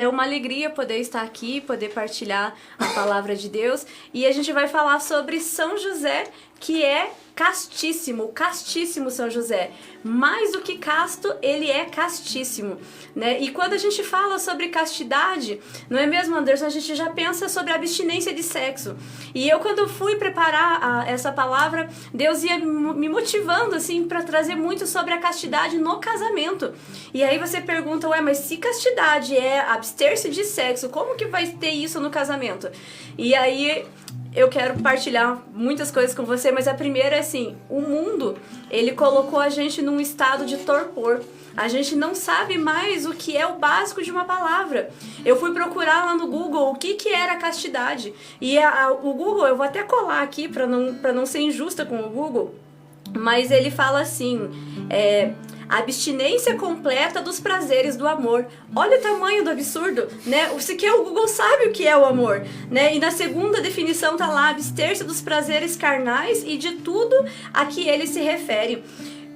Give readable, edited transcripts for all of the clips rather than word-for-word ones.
É uma alegria poder estar aqui, poder partilhar a palavra de Deus. E a gente vai falar sobre São José, que é castíssimo, castíssimo São José. Mais do que casto, ele é castíssimo, né? E quando a gente fala sobre castidade, não é mesmo, Anderson? A gente já pensa sobre abstinência de sexo. E eu, quando fui preparar essa palavra, Deus ia me motivando, assim, para trazer muito sobre a castidade no casamento. E aí você pergunta, ué, mas se castidade é abster-se de sexo, como que vai ter isso no casamento? E aí eu quero partilhar muitas coisas com você, mas a primeira é assim, o mundo, ele colocou a gente num estado de torpor. A gente não sabe mais o que é o básico de uma palavra. Eu fui procurar lá no Google o que era castidade. E o Google, eu vou até colar aqui para não ser injusta com o Google, mas ele fala assim, abstinência completa dos prazeres do amor. Olha o tamanho do absurdo, né? O Google sabe o que é o amor, né? E na segunda definição tá lá, abster-se dos prazeres carnais e de tudo a que ele se refere.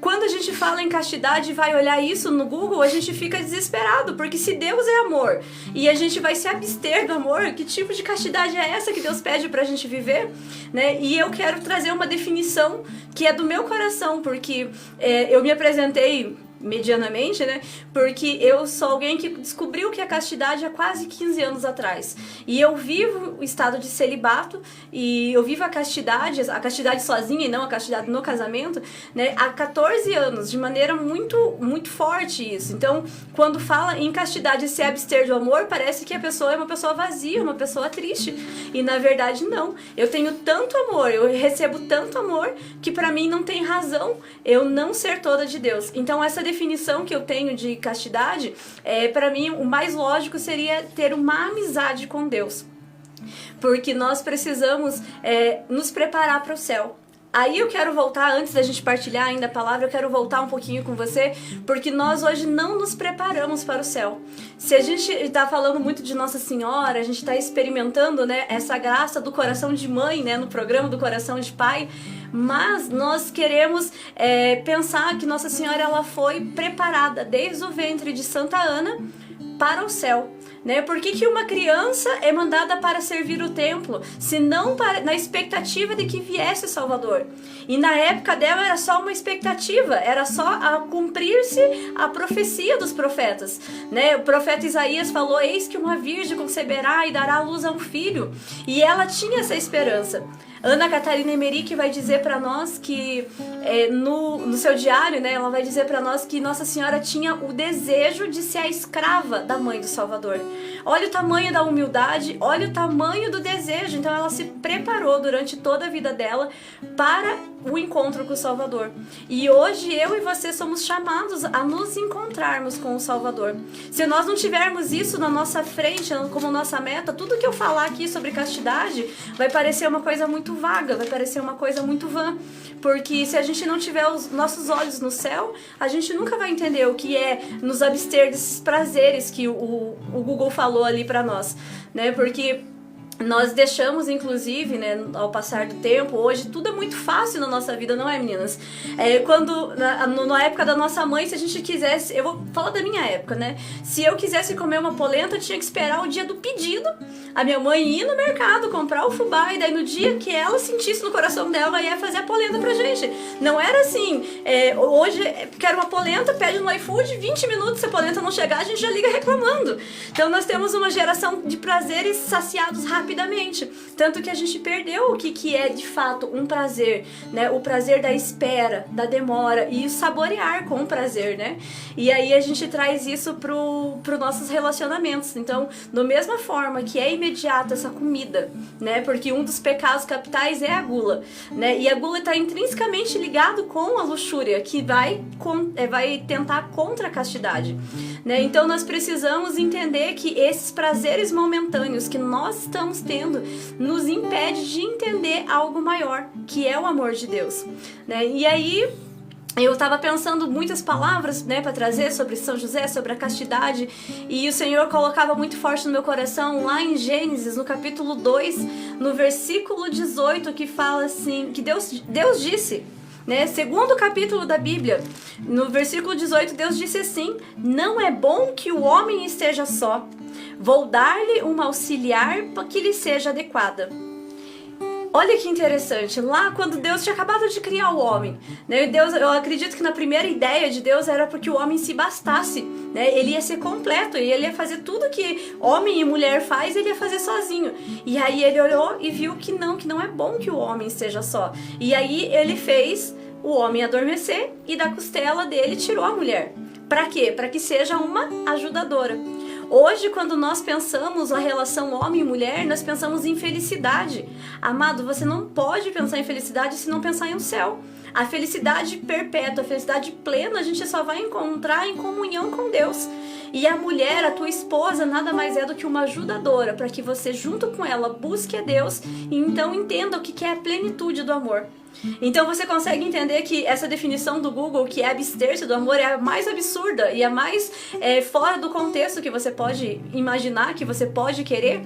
Quando a gente fala em castidade e vai olhar isso no Google, a gente fica desesperado, porque se Deus é amor e a gente vai se abster do amor, que tipo de castidade é essa que Deus pede pra gente viver? Né? E eu quero trazer uma definição que é do meu coração, porque eu me apresentei medianamente, né? Porque eu sou alguém que descobriu que a castidade há quase 15 anos atrás. E eu vivo o estado de celibato e eu vivo a castidade sozinha e não a castidade no casamento, né? Há 14 anos, de maneira muito, muito forte isso. Então, quando fala em castidade e se abster do amor, parece que a pessoa é uma pessoa vazia, uma pessoa triste. E na verdade não. Eu tenho tanto amor, eu recebo tanto amor que pra mim não tem razão eu não ser toda de Deus. Então essa definição que eu tenho de castidade, para mim o mais lógico seria ter uma amizade com Deus, porque nós precisamos nos preparar para o céu. Aí eu quero voltar, antes da gente partilhar ainda a palavra, eu quero voltar um pouquinho com você, porque nós hoje não nos preparamos para o céu. Se a gente está falando muito de Nossa Senhora, a gente está experimentando, né, essa graça do coração de mãe, né, no programa do coração de pai, mas nós queremos pensar que Nossa Senhora ela foi preparada desde o ventre de Santa Ana para o céu. Né? Por que uma criança é mandada para servir o templo, se não na expectativa de que viesse o Salvador? E na época dela era só uma expectativa, era só a cumprir-se a profecia dos profetas, né? O profeta Isaías falou, eis que uma virgem conceberá e dará à luz a um filho, e ela tinha essa esperança. Ana Catarina Emerick vai dizer para nós que no seu diário, né, ela vai dizer para nós que Nossa Senhora tinha o desejo de ser a escrava da mãe do Salvador. Olha o tamanho da humildade, olha o tamanho do desejo. Então ela se preparou durante toda a vida dela para o encontro com o Salvador. E hoje eu e você somos chamados a nos encontrarmos com o Salvador. Se nós não tivermos isso na nossa frente, como nossa meta, tudo que eu falar aqui sobre castidade vai parecer uma coisa muito vaga, vai parecer uma coisa muito vã. Porque se a gente não tiver os nossos olhos no céu, a gente nunca vai entender o que é nos abster desses prazeres que o Google falou ali pra nós, né? Porque nós deixamos, inclusive, né, ao passar do tempo, hoje tudo é muito fácil na nossa vida, não é, meninas? Na época da nossa mãe, se a gente quisesse, eu vou falar da minha época, né? Se eu quisesse comer uma polenta, eu tinha que esperar o dia do pedido, a minha mãe ir no mercado, comprar o fubá, e daí no dia que ela sentisse no coração dela, ia fazer a polenta pra gente. Não era assim, hoje, quero uma polenta, pede no iFood, 20 minutos, se a polenta não chegar, a gente já liga reclamando. Então nós temos uma geração de prazeres saciados rapidamente. Tanto que a gente perdeu o que é de fato um prazer, né? O prazer da espera, da demora e saborear com prazer, né? E aí a gente traz isso pro nossos relacionamentos. Então, da mesma forma que é imediata essa comida, né? Porque um dos pecados capitais é a gula, né? E a gula está intrinsecamente ligado com a luxúria, que vai tentar contra a castidade, né? Então nós precisamos entender que esses prazeres momentâneos que nós estamos tendo nos impede de entender algo maior, que é o amor de Deus, né? E aí eu estava pensando muitas palavras, né, para trazer sobre São José, sobre a castidade, e o Senhor colocava muito forte no meu coração lá em Gênesis, no capítulo 2, no versículo 18, que fala assim, que Deus disse, né? Segundo capítulo da Bíblia, no versículo 18, Deus disse assim: não é bom que o homem esteja só. Vou dar-lhe uma auxiliar para que lhe seja adequada. Olha que interessante, lá quando Deus tinha acabado de criar o homem, né? Deus, eu acredito que na primeira ideia de Deus era porque o homem se bastasse, né? Ele ia ser completo e ele ia fazer tudo que homem e mulher faz, ele ia fazer sozinho. E aí ele olhou e viu que não é bom que o homem esteja só. E aí ele fez o homem adormecer e da costela dele tirou a mulher. Para quê? Para que seja uma ajudadora. Hoje, quando nós pensamos a relação homem e mulher, nós pensamos em felicidade. Amado, você não pode pensar em felicidade se não pensar em um céu. A felicidade perpétua, a felicidade plena, a gente só vai encontrar em comunhão com Deus. E a mulher, a tua esposa, nada mais é do que uma ajudadora, para que você, junto com ela, busque a Deus e então entenda o que é a plenitude do amor. Então você consegue entender que essa definição do Google, que é abster-se do amor, é a mais absurda e a mais fora do contexto que você pode imaginar, que você pode querer,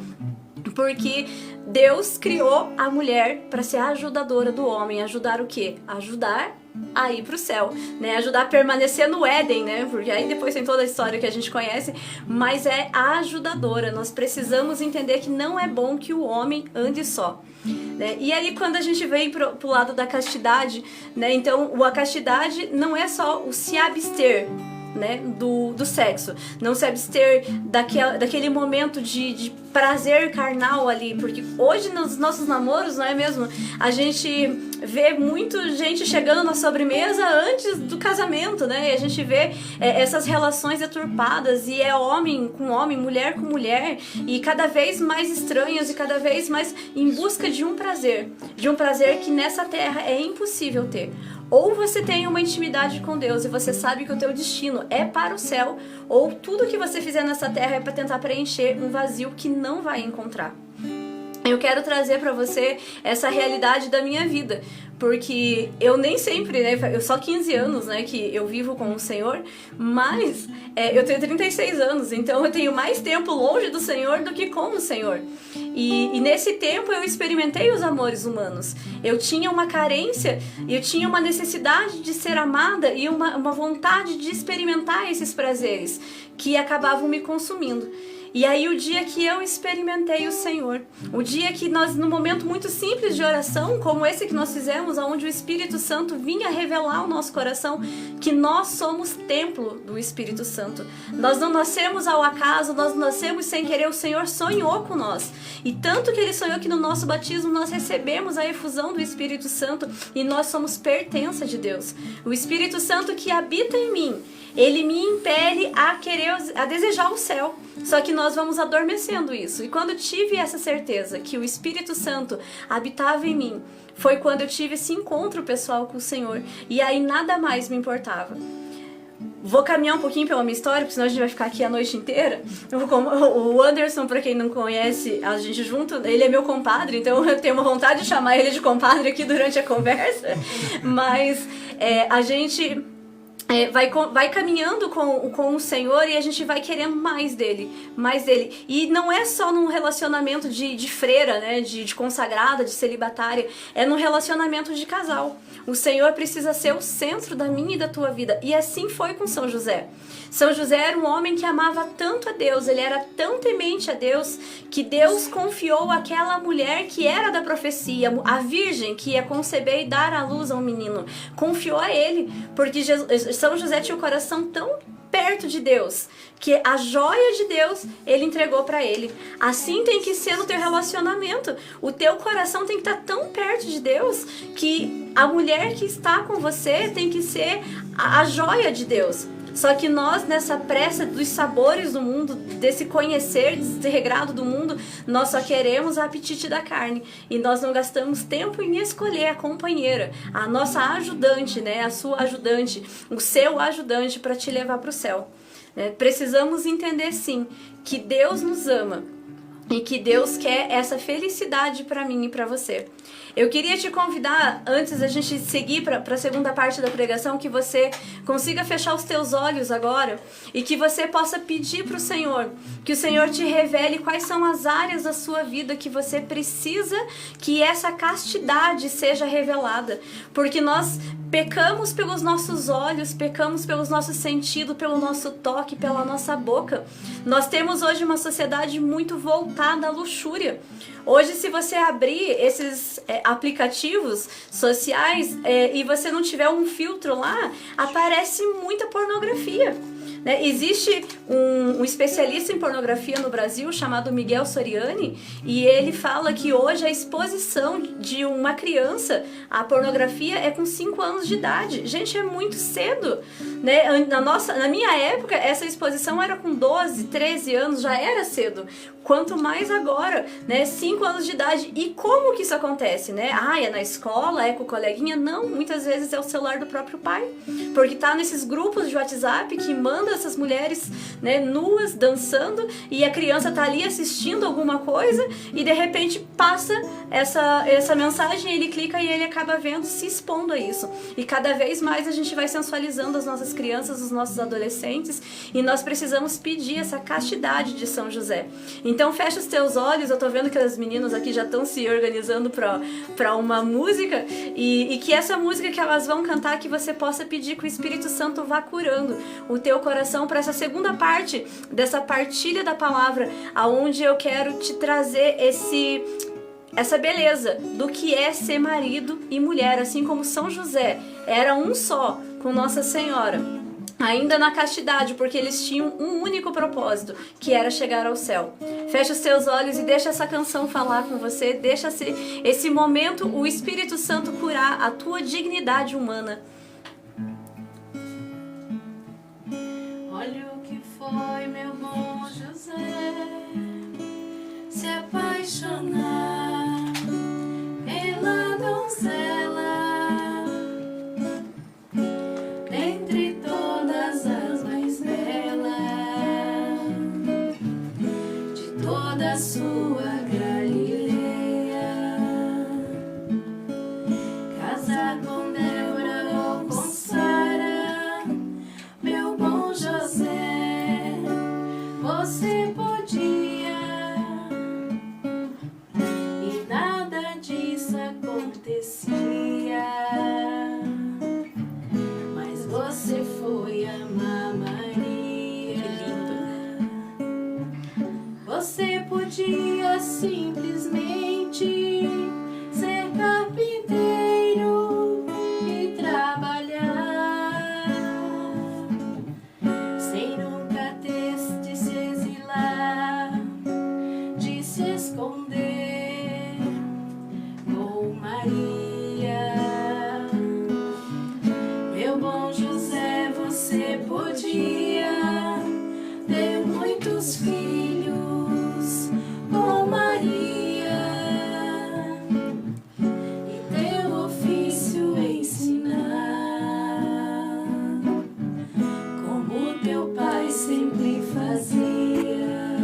porque Deus criou a mulher para ser a ajudadora do homem. Ajudar o quê? Ajudar a ir pro céu, né? Ajudar a permanecer no Éden, né? Porque aí depois tem toda a história que a gente conhece, mas é a ajudadora. Nós precisamos entender que não é bom que o homem ande só. Né? E aí quando a gente vem pro lado da castidade, né? Então a castidade não é só o se abster, né, do sexo, não se abster daquele momento de prazer carnal ali, porque hoje nos nossos namoros, não é mesmo? A gente vê muita gente chegando na sobremesa antes do casamento, né? E a gente vê essas relações deturpadas, e é homem com homem, mulher com mulher, e cada vez mais estranhas e cada vez mais em busca de um prazer que nessa terra é impossível ter. Ou você tem uma intimidade com Deus e você sabe que o teu destino é para o céu, ou tudo que você fizer nessa terra é para tentar preencher um vazio que não vai encontrar. Eu quero trazer para você essa realidade da minha vida, porque eu nem sempre, né, eu só 15 anos, né, que eu vivo com o Senhor, mas eu tenho 36 anos, então eu tenho mais tempo longe do Senhor do que com o Senhor. E nesse tempo eu experimentei os amores humanos. Eu tinha uma carência, eu tinha uma necessidade de ser amada e uma vontade de experimentar esses prazeres que acabavam me consumindo. E aí o dia que eu experimentei o Senhor, o dia que nós, num momento muito simples de oração, como esse que nós fizemos, onde o Espírito Santo vinha revelar ao nosso coração que nós somos templo do Espírito Santo. Nós não nascemos ao acaso, nós nascemos sem querer, o Senhor sonhou com nós. E tanto que Ele sonhou que no nosso batismo nós recebemos a efusão do Espírito Santo e nós somos pertença de Deus. O Espírito Santo que habita em mim, ele me impele a desejar o céu. Só que nós vamos adormecendo isso. E quando tive essa certeza que o Espírito Santo habitava em mim, foi quando eu tive esse encontro pessoal com o Senhor. E aí nada mais me importava. Vou caminhar um pouquinho pela minha história, porque senão a gente vai ficar aqui a noite inteira. O Anderson, pra quem não conhece, a gente junto, ele é meu compadre, então eu tenho uma vontade de chamar ele de compadre aqui durante a conversa. Mas a gente vai caminhando com o Senhor e a gente vai querendo mais dele. E não é só num relacionamento de freira, né, de consagrada, de celibatária, é num relacionamento de casal. O Senhor precisa ser o centro da minha e da tua vida. E assim foi com São José. São José era um homem que amava tanto a Deus, ele era tão temente a Deus, que Deus confiou àquela mulher que era da profecia, a virgem que ia conceber e dar à luz a um menino. Confiou a ele, porque São José tinha o coração tão perto de Deus, que a joia de Deus ele entregou para ele. Assim tem que ser no teu relacionamento. O teu coração tem que estar tão perto de Deus que a mulher que está com você tem que ser a joia de Deus. Só que nós, nessa pressa dos sabores do mundo, desse conhecer desregrado do mundo, nós só queremos o apetite da carne. E nós não gastamos tempo em escolher a companheira, a nossa ajudante, né? A sua ajudante, o seu ajudante para te levar para o céu. Precisamos entender, sim, que Deus nos ama e que Deus quer essa felicidade para mim e para você. Eu queria te convidar, antes da gente seguir para a segunda parte da pregação, que você consiga fechar os teus olhos agora e que você possa pedir para o Senhor, que o Senhor te revele quais são as áreas da sua vida que você precisa que essa castidade seja revelada. Porque nós pecamos pelos nossos olhos, pecamos pelos nossos sentidos, pelo nosso toque, pela nossa boca. Nós temos hoje uma sociedade muito voltada à luxúria. Hoje, se você abrir esses aplicativos sociais e você não tiver um filtro lá, aparece muita pornografia. Existe um especialista em pornografia no Brasil chamado Miguel Soriani, e ele fala que hoje a exposição de uma criança à pornografia é com 5 anos de idade. Gente, é muito cedo, né? Na minha época, essa exposição era com 12, 13 anos, já era cedo. Quanto mais agora, né? 5 anos de idade. E como que isso acontece, né? É na escola, é com o coleguinha? Não, muitas vezes é o celular do próprio pai. Porque tá nesses grupos de WhatsApp que manda essas mulheres, né, nuas, dançando, e a criança tá ali assistindo alguma coisa, e de repente passa essa mensagem, ele clica e ele acaba vendo, se expondo a isso. E cada vez mais a gente vai sensualizando as nossas crianças, os nossos adolescentes, e nós precisamos pedir essa castidade de São José. Então fecha os teus olhos, eu tô vendo que as meninas aqui já estão se organizando para uma música, e que essa música que elas vão cantar, que você possa pedir que o Espírito Santo vá curando o teu coração para essa segunda parte dessa partilha da palavra, aonde eu quero te trazer essa beleza do que é ser marido e mulher, assim como São José era um só com Nossa Senhora, ainda na castidade, porque eles tinham um único propósito, que era chegar ao céu. Fecha os teus olhos e deixa essa canção falar com você, deixa esse momento o Espírito Santo curar a tua dignidade humana. Olha o que foi meu bom José, se apaixonar pela donzela, dentre todas as mais belas de toda a sua Galileia, casar com Débora ou com Sara, meu bom José, você podia, e nada disso acontecia, mas você foi amar Maria. Você podia simplesmente ser carpinteiro e trabalhar, sem nunca ter de se exilar, de se esconder com Maria. Meu bom José, você podia ter muitos filhos com Maria e teu ofício ensinar, como teu pai sempre fazia.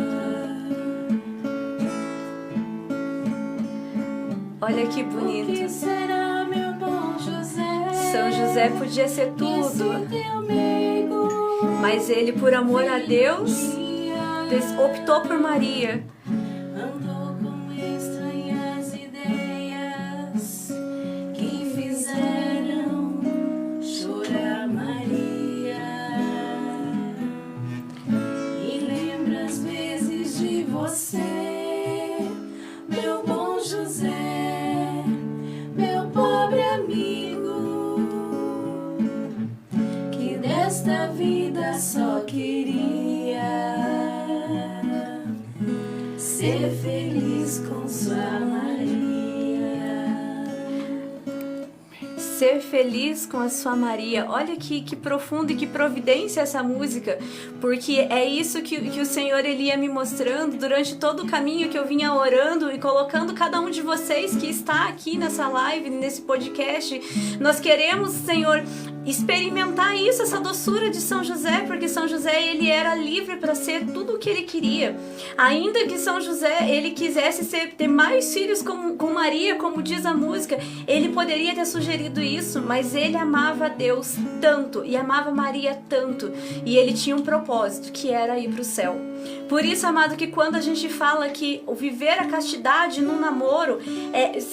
Olha que O que bonito. será, meu bom José? São José podia ser Esse tudo, teu amigo mas ele, por amor a Deus, optou por Maria. andou com estranhas ideias que fizeram chorar Maria. E lembra às vezes de você, meu bom José, meu pobre amigo, que desta vida só queria ser feliz com sua Maria. Ser feliz com a sua Maria. Olha que profundo e que providência essa música, porque é isso que o Senhor ele ia me mostrando durante todo o caminho que eu vinha orando e colocando cada um de vocês que está aqui nessa live, nesse podcast. Nós queremos, Senhor, experimentar isso, essa doçura de São José, porque São José ele era livre para ser tudo o que ele queria. Ainda que São José ele quisesse ter mais filhos com Maria, como diz a música, ele poderia ter sugerido isso, mas ele amava a Deus tanto e amava Maria tanto, e ele tinha um propósito, que era ir para o céu. Por isso, amado, que quando a gente fala que o viver a castidade no namoro,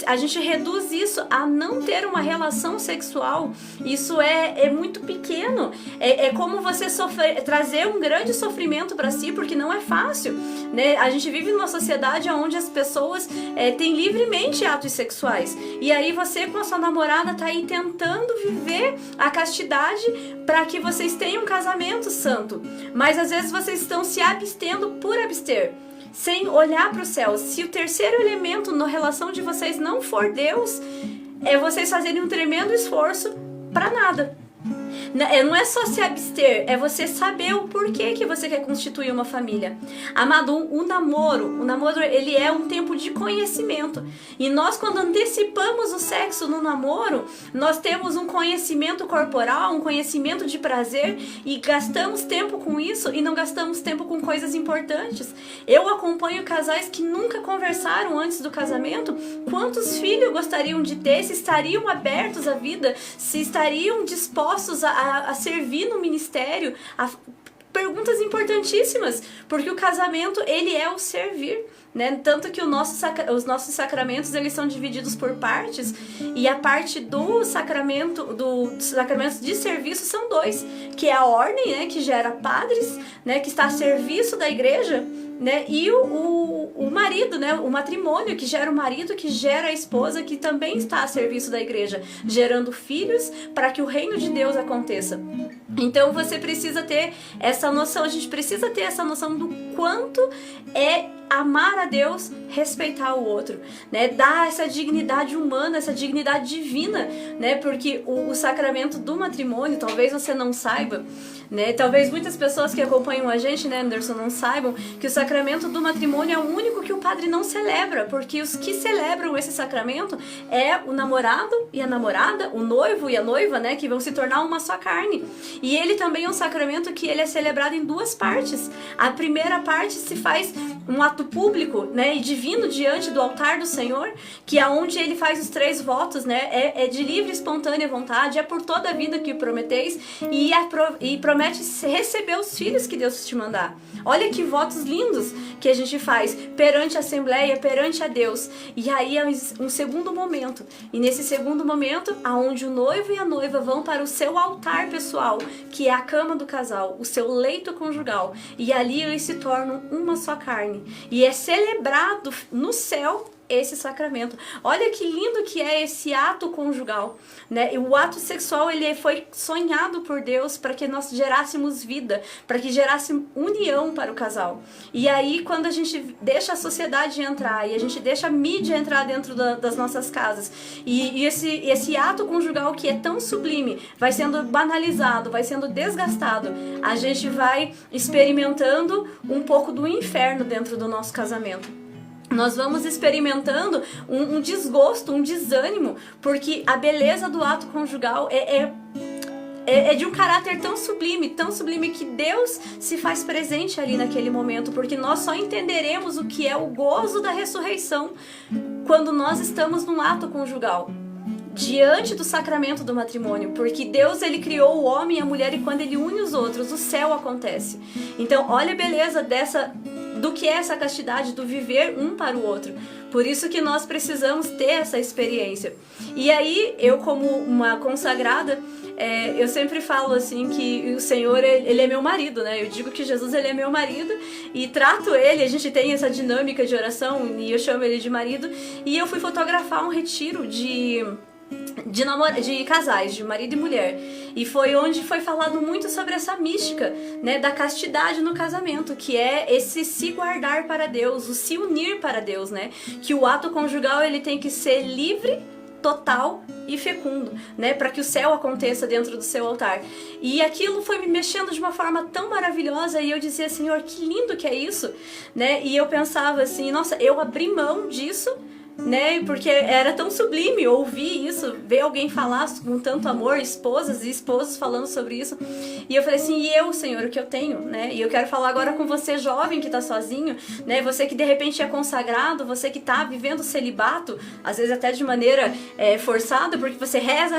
a gente reduz isso a não ter uma relação sexual. Isso é muito pequeno. É como você trazer um grande sofrimento para si, porque não é fácil, né? A gente vive numa sociedade onde as pessoas têm livremente atos sexuais. E aí você com a sua namorada tá aí tentando viver a castidade para que vocês tenham um casamento santo. Mas às vezes vocês estão se abstendo por abster, sem olhar para o céu. Se o terceiro elemento na relação de vocês não for Deus, é vocês fazerem um tremendo esforço para nada. Não é só se abster, é você saber o porquê que você quer constituir uma família. Amado, o namoro ele é um tempo de conhecimento. E nós, quando antecipamos o sexo no namoro, nós temos um conhecimento corporal, um conhecimento de prazer, e gastamos tempo com isso e não gastamos tempo com coisas importantes. Eu acompanho casais que nunca conversaram antes do casamento quantos filhos gostariam de ter, se estariam abertos à vida, se estariam dispostos a servir no ministério, perguntas importantíssimas, porque o casamento ele é o servir, né? Tanto que os nossos sacramentos eles são divididos por partes, e a parte do sacramento dos sacramentos de serviço são dois, que é a ordem, né, que gera padres, né, que está a serviço da igreja, né, e o marido, né, o matrimônio, que gera o marido, que gera a esposa, que também está a serviço da igreja, gerando filhos para que o reino de Deus aconteça. Então você precisa ter essa noção, a gente precisa ter essa noção do quanto é amar a Deus, respeitar o outro, né? Dar essa dignidade humana, essa dignidade divina, né? Porque o sacramento do matrimônio, talvez você não saiba, né? Talvez muitas pessoas que acompanham a gente, né, Anderson, não saibam que o sacramento do matrimônio é o único que o padre não celebra, porque os que celebram esse sacramento é o namorado e a namorada, o noivo e a noiva, né, que vão se tornar uma só carne. E ele também é um sacramento que ele é celebrado em duas partes. A primeira parte se faz um ato público, né, e divino diante do altar do Senhor, que é onde ele faz os 3 votos, né, é de livre e espontânea vontade, é por toda a vida que prometeis, e promete receber os filhos que Deus te mandar. Olha que votos lindos que a gente faz perante a Assembleia, perante a Deus. E aí é um segundo momento. E nesse segundo momento, aonde o noivo e a noiva vão para o seu altar pessoal, que é a cama do casal, o seu leito conjugal. E ali eles se tornam uma só carne. E é celebrado no céu esse sacramento. Olha que lindo que é esse ato conjugal, né? E o ato sexual ele foi sonhado por Deus para que nós gerássemos vida, para que gerasse união para o casal. E aí quando a gente deixa a sociedade entrar e a gente deixa a mídia entrar dentro das nossas casas e esse ato conjugal que é tão sublime vai sendo banalizado, vai sendo desgastado, a gente vai experimentando um pouco do inferno dentro do nosso casamento. Nós vamos experimentando um desgosto, um desânimo, porque a beleza do ato conjugal é de um caráter tão sublime que Deus se faz presente ali naquele momento, porque nós só entenderemos o que é o gozo da ressurreição quando nós estamos num ato conjugal, diante do sacramento do matrimônio, porque Deus ele criou o homem e a mulher, e quando ele une os outros, o céu acontece. Então olha a beleza do que é essa castidade, do viver um para o outro. Por isso que nós precisamos ter essa experiência. E aí, eu como uma consagrada, eu sempre falo assim que o Senhor, ele é meu marido, né? Eu digo que Jesus, ele é meu marido e trato ele, a gente tem essa dinâmica de oração e eu chamo ele de marido. E eu fui fotografar um retiro de casais, de marido e mulher, e foi onde foi falado muito sobre essa mística, né, da castidade no casamento, que é esse se guardar para Deus, o se unir para Deus, né, que o ato conjugal ele tem que ser livre, total e fecundo, né, para que o céu aconteça dentro do seu altar. E aquilo foi me mexendo de uma forma tão maravilhosa, e eu dizia, Senhor, que lindo que é isso, né, e eu pensava assim, nossa, eu abri mão disso, né, porque era tão sublime ouvir isso, ver alguém falar com tanto amor, esposas e esposos falando sobre isso, e eu falei assim, e eu, Senhor, o que eu tenho, né, e eu quero falar agora com você jovem que tá sozinho, né, você que de repente é consagrado, você que tá vivendo celibato, às vezes até de maneira forçada, porque você reza,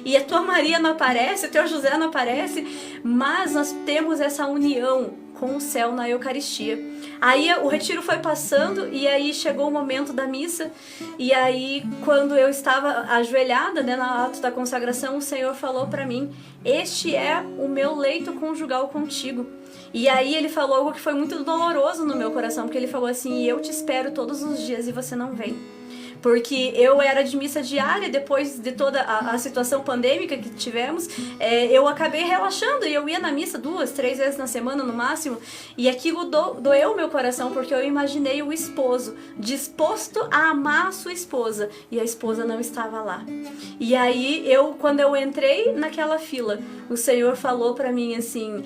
e a tua Maria não aparece, o teu José não aparece, mas nós temos essa união com o céu na Eucaristia. Aí o retiro foi passando e aí chegou o momento da missa, e aí quando eu estava ajoelhada, né, no ato da consagração, o Senhor falou para mim: este é o meu leito conjugal contigo. E aí ele falou algo que foi muito doloroso no meu coração, porque ele falou assim: eu te espero todos os dias e você não vem. Porque eu era de missa diária, depois de toda a situação pandêmica que tivemos, eu acabei relaxando e eu ia na missa 2, 3 vezes na semana no máximo, e aquilo doeu meu coração, porque eu imaginei o esposo disposto a amar a sua esposa, e a esposa não estava lá. E aí, quando eu entrei naquela fila, o Senhor falou pra mim assim: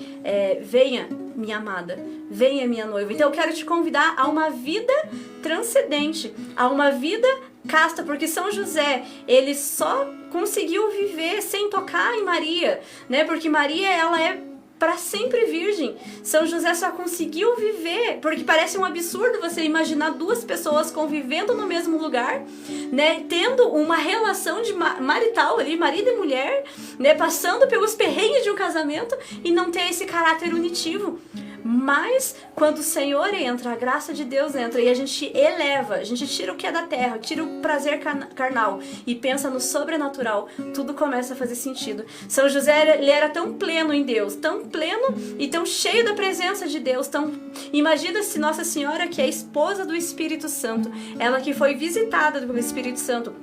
venha, minha amada, venha, minha noiva. Então eu quero te convidar a uma vida transcendente, a uma vida casta, porque São José, ele só conseguiu viver sem tocar em Maria, né? Porque Maria, ela é para sempre virgem. São José só conseguiu viver, porque parece um absurdo você imaginar duas pessoas convivendo no mesmo lugar, né, tendo uma relação de marital ali, marido e mulher, né, passando pelos perrengues de um casamento e não ter esse caráter unitivo. Mas quando o Senhor entra, a graça de Deus entra e a gente eleva, a gente tira o que é da terra, tira o prazer carnal e pensa no sobrenatural, tudo começa a fazer sentido. São José, ele era tão pleno em Deus, tão pleno e tão cheio da presença de Deus. Imagina se Nossa Senhora, que é a esposa do Espírito Santo, ela que foi visitada pelo Espírito Santo,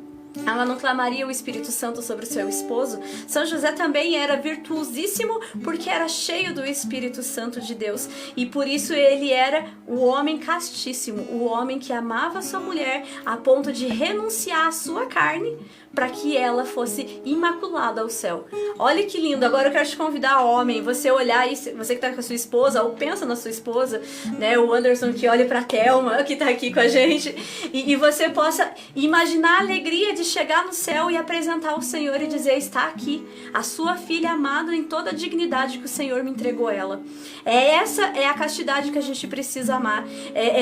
ela não clamaria o Espírito Santo sobre o seu esposo? São José também era virtuosíssimo porque era cheio do Espírito Santo de Deus, e por isso ele era o homem castíssimo, o homem que amava a sua mulher a ponto de renunciar à sua carne para que ela fosse imaculada ao céu. Olha que lindo. Agora eu quero te convidar, homem, você olhar aí, você que tá com a sua esposa, ou pensa na sua esposa, né, o Anderson que olha pra Thelma, que tá aqui com a gente, e você possa imaginar a alegria de chegar no céu e apresentar ao Senhor e dizer: está aqui, a sua filha amada em toda a dignidade que o Senhor me entregou ela. Essa é a castidade que a gente precisa amar,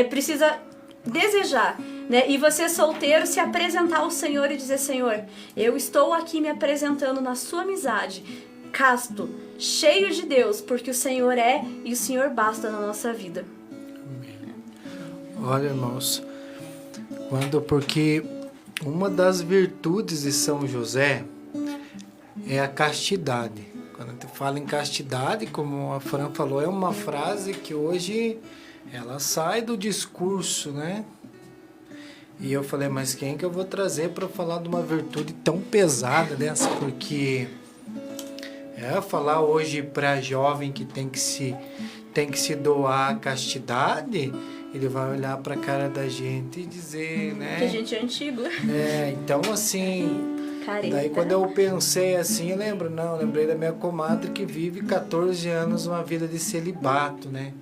precisa desejar, né? E você solteiro, se apresentar ao Senhor e dizer: Senhor, eu estou aqui me apresentando na sua amizade, casto, cheio de Deus, porque o Senhor é e o Senhor basta na nossa vida. Amém. Olha, irmãos, porque uma das virtudes de São José é a castidade. Quando a gente fala em castidade, como a Fran falou, é uma frase que hoje ela sai do discurso, né? E eu falei: mas quem que eu vou trazer para falar de uma virtude tão pesada dessa? Porque falar hoje para jovem que tem que se doar à castidade, ele vai olhar para a cara da gente e dizer, né? Que a gente é antigo. Então assim, Careta. Daí quando eu pensei assim, eu lembrei da minha comadre que vive 14 anos uma vida de celibato, né?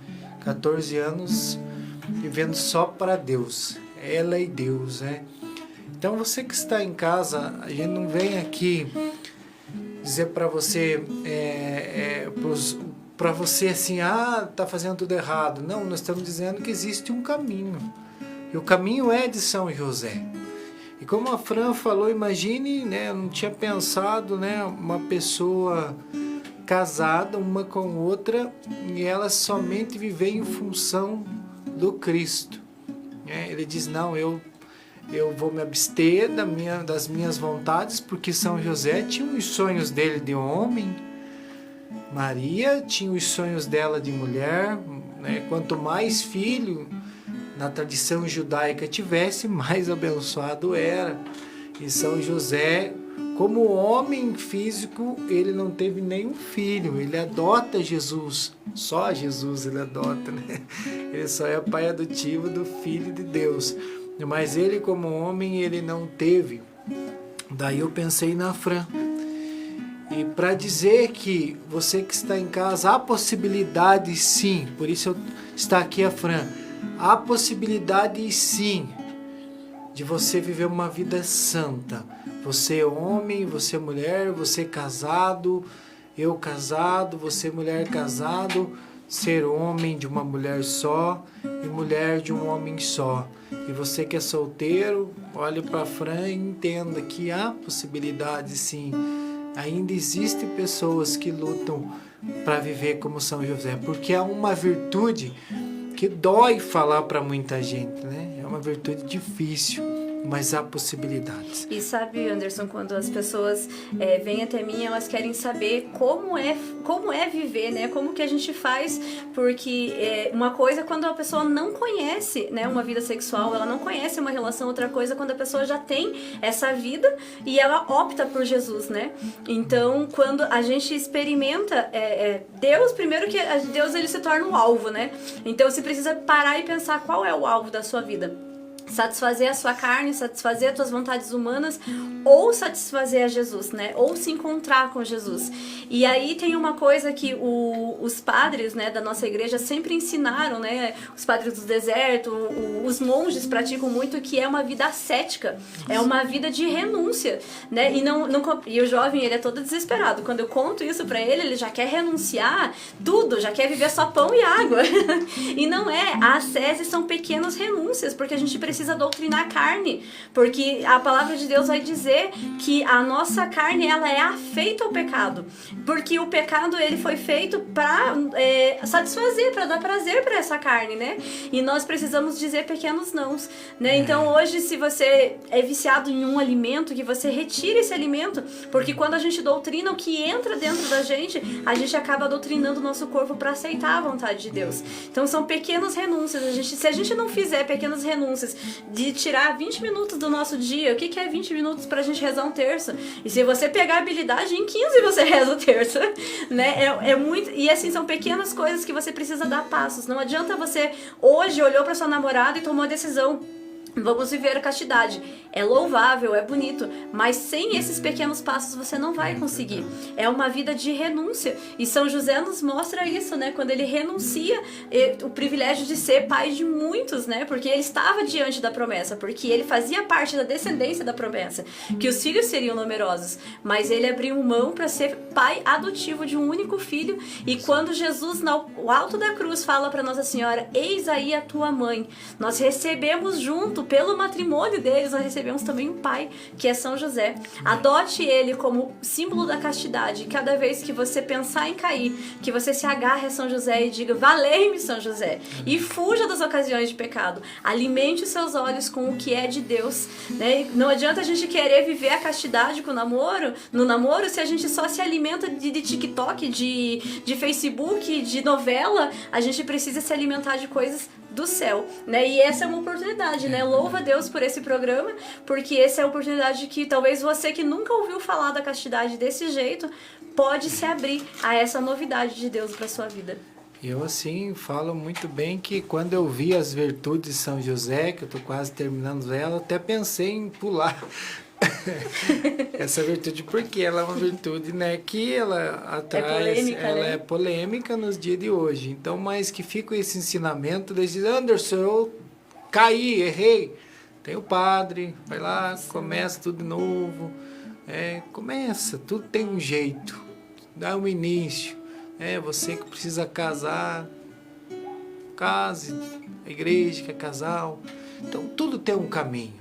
14 anos vivendo só para Deus, ela e Deus, né? Então você que está em casa, a gente não vem aqui dizer para você, para você assim, tá fazendo tudo errado. Não, nós estamos dizendo que existe um caminho, e o caminho é de São José. E como a Fran falou, imagine, né? Eu não tinha pensado, né? Uma pessoa casada uma com outra e ela somente viver em função do Cristo. Ele diz: não, eu vou me abster das minhas vontades, porque São José tinha os sonhos dele de homem, Maria tinha os sonhos dela de mulher, né? Quanto mais filho na tradição judaica tivesse, mais abençoado era. E São José, como homem físico, ele não teve nenhum filho, ele adota Jesus, só Jesus ele adota, né? Ele só é pai adotivo do Filho de Deus, mas ele como homem, ele não teve. Daí eu pensei na Fran, e para dizer que você que está em casa, há possibilidade sim, por isso está aqui a Fran, há possibilidade sim de você viver uma vida santa. Você homem, você mulher, você casado, eu casado, você mulher casado, ser homem de uma mulher só e mulher de um homem só. E você que é solteiro, olhe para a Fran e entenda que há possibilidade sim. Ainda existem pessoas que lutam para viver como São José, porque é uma virtude que dói falar para muita gente, né? É uma virtude difícil, mas há possibilidades. E sabe, Anderson, quando as pessoas vêm até mim, elas querem saber como é viver, né? Como que a gente faz, porque uma coisa é quando a pessoa não conhece, né, uma vida sexual, ela não conhece uma relação, outra coisa é quando a pessoa já tem essa vida e ela opta por Jesus, né? Então, quando a gente experimenta Deus, primeiro que Deus ele se torna um alvo, né? Então, você precisa parar e pensar qual é o alvo da sua vida. Satisfazer a sua carne, satisfazer as tuas vontades humanas ou satisfazer a Jesus, né? Ou se encontrar com Jesus. E aí tem uma coisa que os padres, né, da nossa igreja sempre ensinaram, né? Os padres do deserto, os monges praticam muito, que é uma vida ascética, é uma vida de renúncia, né? E o jovem, ele é todo desesperado. Quando eu conto isso pra ele, ele já quer renunciar tudo, já quer viver só pão e água. E não é. A ascese são pequenas renúncias, porque a gente precisa doutrinar a carne, porque a palavra de Deus vai dizer que a nossa carne, ela é afeita ao pecado, porque o pecado, ele foi feito para satisfazer, para dar prazer para essa carne, né? E nós precisamos dizer pequenos nãos, né? Então hoje, se você é viciado em um alimento, que você retire esse alimento, porque quando a gente doutrina o que entra dentro da gente, a gente acaba doutrinando o nosso corpo para aceitar a vontade de Deus. Então são pequenas renúncias. Se a gente não fizer pequenas renúncias de tirar 20 minutos do nosso dia, o que é 20 minutos pra gente rezar um terço? E se você pegar a habilidade, em 15 você reza o terço, né? É muito... E assim, são pequenas coisas que você precisa dar passos. Não adianta você, hoje, olhou pra sua namorada e tomou a decisão: vamos viver a castidade. É louvável, é bonito, mas sem esses pequenos passos você não vai conseguir. É uma vida de renúncia. E São José nos mostra isso, né? Quando ele renuncia o privilégio de ser pai de muitos, né? Porque ele estava diante da promessa, porque ele fazia parte da descendência da promessa, que os filhos seriam numerosos. Mas ele abriu mão para ser pai adotivo de um único filho. E quando Jesus, no alto da cruz, fala para Nossa Senhora: eis aí a tua mãe, nós recebemos junto, pelo matrimônio deles, nós recebemos também um pai, que é São José. Adote ele como símbolo da castidade. Cada vez que você pensar em cair, que você se agarre a São José e diga: valei-me, São José, e fuja das ocasiões de pecado. Alimente os seus olhos com o que é de Deus, né? Não adianta a gente querer viver a castidade no namoro, se a gente só se alimenta de TikTok, de Facebook, de novela. A gente precisa se alimentar de coisas do céu, né? E essa é uma oportunidade, né? Louva a Deus por esse programa, porque essa é a oportunidade que talvez você que nunca ouviu falar da castidade desse jeito pode se abrir a essa novidade de Deus para sua vida. Eu, assim, falo muito bem que quando eu vi as virtudes de São José, que eu estou quase terminando ela, até pensei em pular essa virtude, porque ela é uma virtude, né, que ela atrai, é polêmica nos dias de hoje. Então, mas que fica esse ensinamento, eles dizem: Anderson, eu caí, errei. Tem o padre, vai lá, começa tudo de novo. Começa, tudo tem um jeito, dá um início. Você que precisa casar, case, a igreja que é casal. Então, tudo tem um caminho.